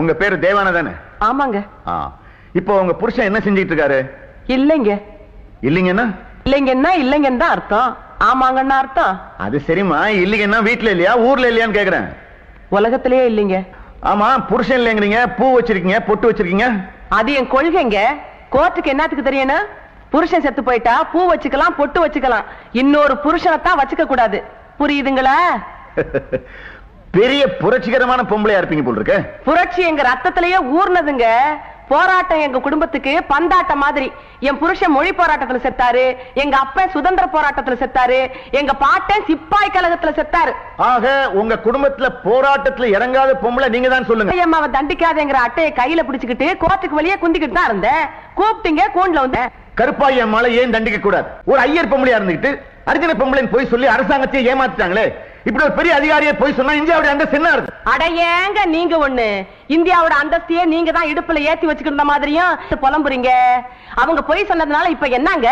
உங்க பேரு தேவானா தானே? ஆமாங்க. இப்போ உங்க புருஷன் என்ன செஞ்சிட்டு இருக்காரு? இல்லைங்க. இல்லைங்கன்னா? இல்லைங்கன்னா இல்லைங்கன்னு தான் அர்த்தம். ஆமாங்கன்னா அர்த்தம். அது சரிம்மா, இல்லைங்கன்னா வீட்டுல இல்லையா ஊர்ல இல்லையான்னு கேக்குறேன். உலகத்திலேயே இல்லைங்க. ஆமா, புருஷன் இல்லைங்கிறீங்க, பூ வச்சிருக்கீங்க, பொட்டு வச்சிருக்கீங்க. அது என் கொள்கைங்க. கோர்ட்டுக்கு என்னத்துக்கு தெரியணும்? புருஷன் செத்து போயிட்டா பூ வச்சுக்கலாம், பொட்டு வச்சுக்கலாம், இன்னொரு புருஷனை தான் வச்சுக்க கூடாது. புரியுதுங்களா? பெரிய புரட்சிகரமான பொம்பளையா இருப்பீங்க போல் இருக்கு. புரட்சி எங்க ரத்தத்திலேயே ஊர்னதுங்க. போராட்டம் எங்க குடும்பத்துக்கு பந்தாட்டம் மாதிரி. என் புருஷன் மொழி போராட்டத்துல செத்தாரு, எங்க அப்பன் சுதந்திர போராட்டத்துல செத்தாரு, எங்க பாட்டன் சிப்பாய் கழகத்துல செத்தாரு. ஆக உங்க குடும்பத்துல போராட்டத்துல இறங்காத பொம்பளை நீங்க தான் சொல்லுங்க. அம்மாவை தண்டிக்காதேங்கிற அட்டையை கையில பிடிச்சுக்கிட்டு கோர்ட்டுக்கு வெளியே குந்திக்கிட்டு தான் இருந்தேன். கூப்பிட்டீங்க, கூண்டுல வந்து. கருப்பாயி அம்மாளை ஏன் தண்டிக்க கூடாது? ஒரு ஐயர் பொம்பளையா இருந்துகிட்டு அர்ஜுன பொம்பளைன்னு போய் சொல்லி அரசாங்கத்தை ஏமாத்திட்டாங்களே. இப்படி ஒரு பெரிய அதிகாரியை போய் சொன்னா இந்தியாவுடைய அந்தஸ்து என்ன இருக்கு? அடையங்க நீங்க ஒண்ணு. இந்தியாவோட அந்தஸ்தையே நீங்க தான் இடுப்புல ஏத்தி வச்சுக்கிற மாதிரியும் புலம்புறீங்க. அவங்க போய் சொன்னதுனால இப்ப என்னங்க?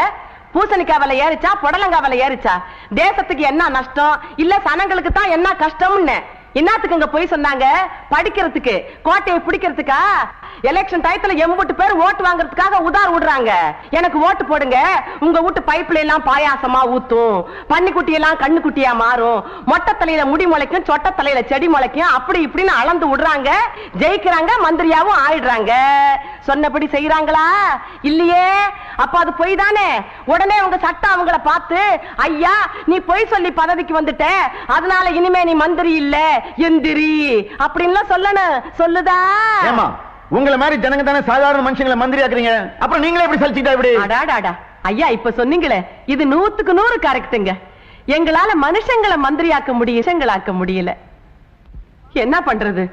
பூசணிக்காய் விலை ஏறிச்சா, புடலங்காய் விலை ஏறிச்சா? தேசத்துக்கு என்ன நஷ்டம், இல்ல சனங்களுக்கு தான் என்ன கஷ்டம்னு என்னத்துக்கு போய் சொன்னாங்க? படிக்கிறதுக்கு, கோட்டையை பிடிக்கிறதுக்கா? எலெக்ஷன் டயத்துல 80 பேர் ஓட்டு வாங்குறதுக்காக உதார் விடுறாங்க. எனக்கு ஓட்டு போடுங்க, உங்க வீட்டு பைப்ல எல்லாம் பாயாசமா ஊத்தும், பன்னிக்குட்டி எல்லாம் கண்ணுக்குட்டியா மாறும், மொட்டை தலையில முடி முளைக்கும், சொட்ட தலையில செடி முளைக்கும், அப்படி இப்படின்னு அளந்து விடுறாங்க. ஜெயிக்கிறாங்க, மந்திரியாவும் ஆயிடுறாங்க. சொன்னபடி செய்யறாங்களா? இல்லையே. அப்ப அது பொய் தானே. உடனே உங்க சட்டம் அவங்கள பார்த்து, ஐயா நீ பொய் சொல்லி பதவிக்கு வந்துட்ட, அதனால இனிமே நீ மந்திரி இல்ல, எந்திரி அப்படின்னு சொல்லணும். சொல்லுதா? உங்களை மாதிரி ஜனங்க தானே சாதாரண மனுஷங்களை மந்திரி ஆக்குறீங்க. அப்புறம் நீங்களே எப்படி சலிச்சிட்டா இப்படி? அடாடாடா ஐயா, இப்ப சொன்னீங்களே, இது 100க்கு 100 கரெக்ட்டுங்க. எங்களால மனுஷங்களை மந்திரியாக்க முடியல. என்ன பண்றது?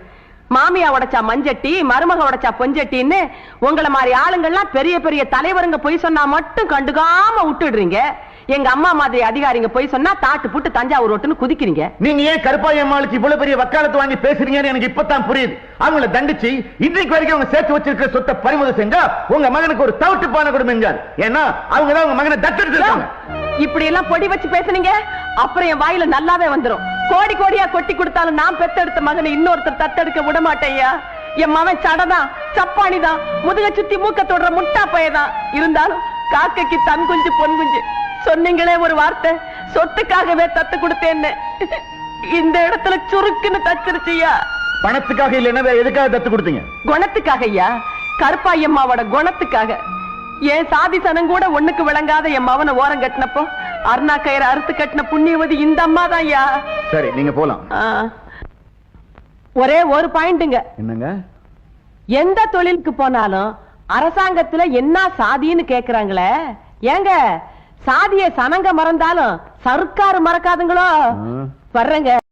மாமியா உடைச்சா மஞ்சட்டி, மருமக உடைச்சா பொஞ்சட்டின்னு உங்களை மாதிரி ஆளுங்கள்லாம் பெரிய பெரிய தலைவருங்க போய் சொன்னா மட்டும் கண்டுக்காம விட்டுடுறீங்க. எங்க அம்மா மாதிரி அதிகாரிங்க போய் சொன்னா தாட்டு புட்டு தஞ்சாவூர் ரோட்டுன்னு குதிக்கிறீங்க. நீங்க ஏன் கருப்பாயி அம்மாளுக்கு இவ்வளவு பெரிய வக்காலத்து வாங்கி பேசுறீங்கன்னு எனக்கு இப்பதான் புரியுது. அவங்கள தண்டிச்சு இன்றைக்கு வரைக்கும் அவங்க சேர்த்து வச்சிருக்கிற சொத்தை பறிமுதல் செஞ்சா உங்க மகனுக்கு ஒரு தவிட்டு பான கொடுங்க. ஏன்னா அவங்க தான் உங்க மகனை தத்தெடுத்துருக்காங்க. இப்படி எல்லாம் பொடி வச்சு பேசுனீங்க, அப்புறம் என் வாயில நல்லாவே வந்துரும். கோடி கோடியா கொட்டி கொடுத்தாலும் நான் பெத்தெடுத்த மகனை இன்னொருத்தர் தத்தெடுக்க விட மாட்டேயா. என் மகன் சடதான், சப்பானிதான், முதுக சுத்தி மூக்க தொடர முட்டா பையதான். இருந்தாலும் காக்கைக்கு தன் குஞ்சு பொன் குஞ்சு. சொன்னீங்களே ஒரு வார்த்தை, சொத்துக்காகவே தத்து கொடுத்தேன்னு. இந்த இடத்துல சுருக்குன்னு தச்சிருச்சியா. பணத்துக்காக இல்லைன்னா எதுக்காக தத்து கொடுத்தீங்க? குணத்துக்காக ஐயா, கருப்பாயம்மாவோட குணத்துக்காக. என் சாதி சனம் கூட ஒண்ணுக்கு விளங்காத என் மவனை ஓரம் கட்டினப்போ அருணா கயிறு அறுத்து கட்டின புண்ணியவதி இந்த அம்மா தான் ஐயா. சரி, நீங்க போலாம். ஒரே ஒரு பாயிண்ட்ங்க. என்னங்க? எந்த தொழிலுக்கு போனாலும் அரசாங்கத்துல என்ன சாதின்னு கேக்குறாங்களே. ஏங்க சாதியை சனங்க மறந்தாலும் சர்க்காரு மறக்காதுங்களோ? வர்றங்க.